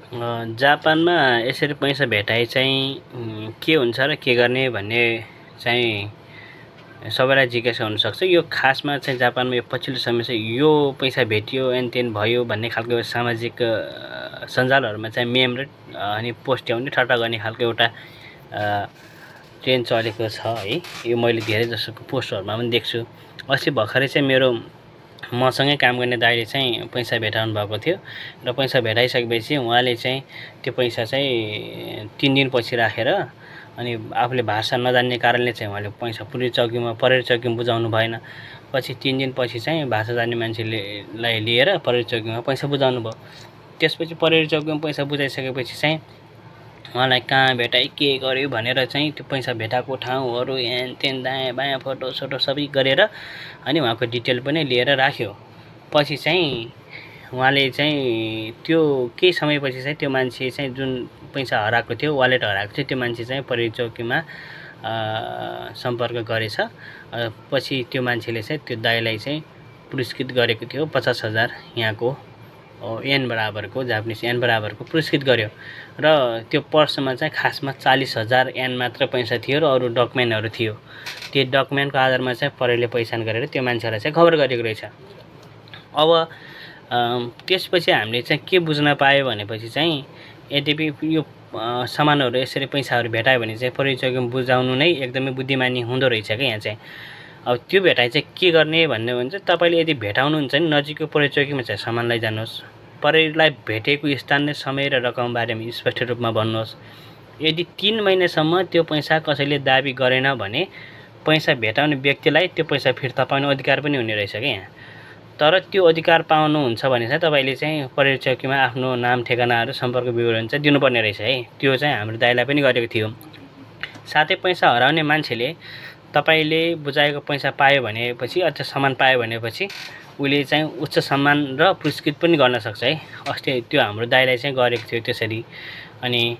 जापानमा यसरी पैसा भेटाइ चाहिँ के हुन्छ र के गर्ने भन्ने चाहिँ सबैलाई जिज्ञासा हुनसक्छ। यो खासमा चाहिँ जापानमा यो पछिल्लो समय चाहिँ यो पैसा भेटियो एन भयो भन्ने खालको सामाजिक सञ्जालहरूमा चाहिँ मेम र अनि पोस्ट ल्याउने ठट्टा गर्ने खालको एउटा ट्रेन्ड चलेको छ है। यो मैले धेरै जसो पोस्टहरूमा पनि देख्छु। अस्ति भर्खरै चाहिँ मसँगै काम गर्ने दाइले चाहिँ पैसा भेटाउनु भएको थियो र पैसा भेटाइसकेपछि उहाँले चाहिँ त्यो पैसा चाहिँ 3 दिनपछि राखेर अनि आफूले भाषा नजान्ने कारणले चाहिँ उहाँले पैसा परेर चौकीमा बुझाउनु भएन। पछि 3 दिनपछि चाहिँ भाषा जान्ने मान्छेलाई लिएर परेर चौकीमा पैसा बुझाउनु भयो। त्यसपछि परेर चौकीमा पैसा बुझाइसकेपछि चाहिँ उहाँलाई कहाँ भेटाइ के गर्यो भनेर चाहिँ त्यो पैसा भेटाएको ठाउँहरू हेन तेन दायाँ बायाँ फोटो सोटो सबै गरेर अनि उहाँको डिटेल पनि लिएर राख्यो। पछि चाहिँ उहाँले चाहिँ त्यो केही समयपछि चाहिँ त्यो मान्छे चाहिँ जुन पैसा हराएको थियो वालेट हराएको थियो त्यो मान्छे चाहिँ परेर चौकीमा सम्पर्क गरेछ। पछि त्यो मान्छेले चाहिँ त्यो दाइलाई चाहिँ पुरस्कृत गरेको थियो 50,000 यहाँको एन बराबरको जापानिज एन बराबरको पुरस्कृत गर्यो र त्यो पर्समा चाहिँ खासमा 40,000 एन मात्र पैसा थियो र अरू डकुमेन्टहरू थियो। त्यो डकुमेन्टको आधारमा चाहिँ परेरले पहिचान गरेर त्यो मान्छेलाई चाहिँ खबर गरेको रहेछ। अब त्यसपछि हामीले चाहिँ के बुझ्न पायो भनेपछि चाहिँ यद्यपि यो सामानहरू यसरी पैसाहरू भेटायो भने चाहिँ परेर चौकीमा बुझाउनु नै एकदमै बुद्धिमानी हुँदो रहेछ क्या यहाँ चाहिँ। अब त्यो भेटाइ चाहिँ के गर्ने भन्ने हो भने चाहिँ तपाईँले यदि भेटाउनुहुन्छ नि नजिकको परेर चौकीमा चाहिँ सामान लैजानुहोस्। परेरलाई भेटेको स्थान समय र रकम बारेमा स्पष्ट रूपमा भन्नुहोस्। यदि 3 महिनासम्म त्यो पैसा कसैले दाबी गरेन भने पैसा भेटाउने व्यक्तिलाई त्यो पैसा फिर्ता पाउने अधिकार पनि हुने रहेछ क्या यहाँ। तर त्यो अधिकार पाउनुहुन्छ भने चाहिँ तपाईँले चाहिँ परेर चौकीमा आफ्नो नाम ठेगानाहरू सम्पर्क विवरण चाहिँ दिनुपर्ने रहेछ है। त्यो चाहिँ हाम्रो दाइलाई पनि गरेको थियो। साथै पैसा हराउने मान्छेले तपाईले बुझाएको पैसा पायो भनेपछि अथवा सामान पायो भनेपछि उले चाहिँ उच्च सम्मान र पुरस्कृत पनि गर्न सक्छ है। अस्ति त्यो हाम्रो दाइलाई चाहिँ गरेको थियो त्यसरी। अनि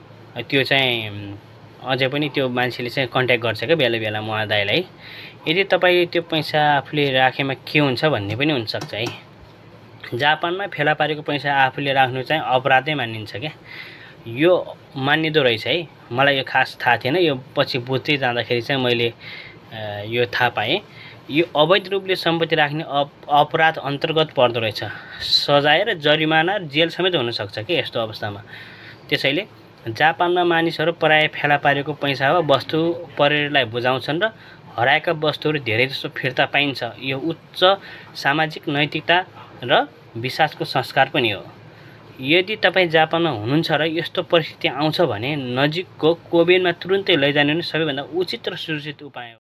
त्यो चाहिँ अझै पनि त्यो मान्छेले चाहिँ कन्ट्याक्ट गर्छ क्या बेला बेला म दाइलाई। यदि तपाईले त्यो पैसा आफूले राखेमा के हुन्छ भन्ने पनि हुनसक्छ है। जापानमा फेला पारेको पैसा आफूले राख्नु चाहिँ अपराधै मानिन्छ क्या। यो मानिदो रहेछ है। मलाई यो खास थाहा थिएन। यो पछि बुझ्दै जाँदाखेरि चाहिँ मैले यो थाहा पाएँ। यो अवैध रूपले सम्पत्ति राख्ने अपराध अन्तर्गत पर्दो रहेछ। सजाय र जरिमाना जेल समेत हुन सक्छ के यस्तो अवस्थामा। त्यसैले जापानमा मानिसहरू प्राय फेला पारेको पैसा वा वस्तु परेरलाई बुझाउँछन् र हराएका वस्तुहरू धेरै जसो फिर्ता पाइन्छ। यो उच्च सामाजिक नैतिकता र विश्वासको संस्कार पनि हो। यदि तपाईँ जापानमा हुनुहुन्छ र यस्तो परिस्थिति आउँछ भने नजिकको कोबेनमा तुरुन्तै लैजानु नै सबैभन्दा उचित र सुरक्षित उपाय हो।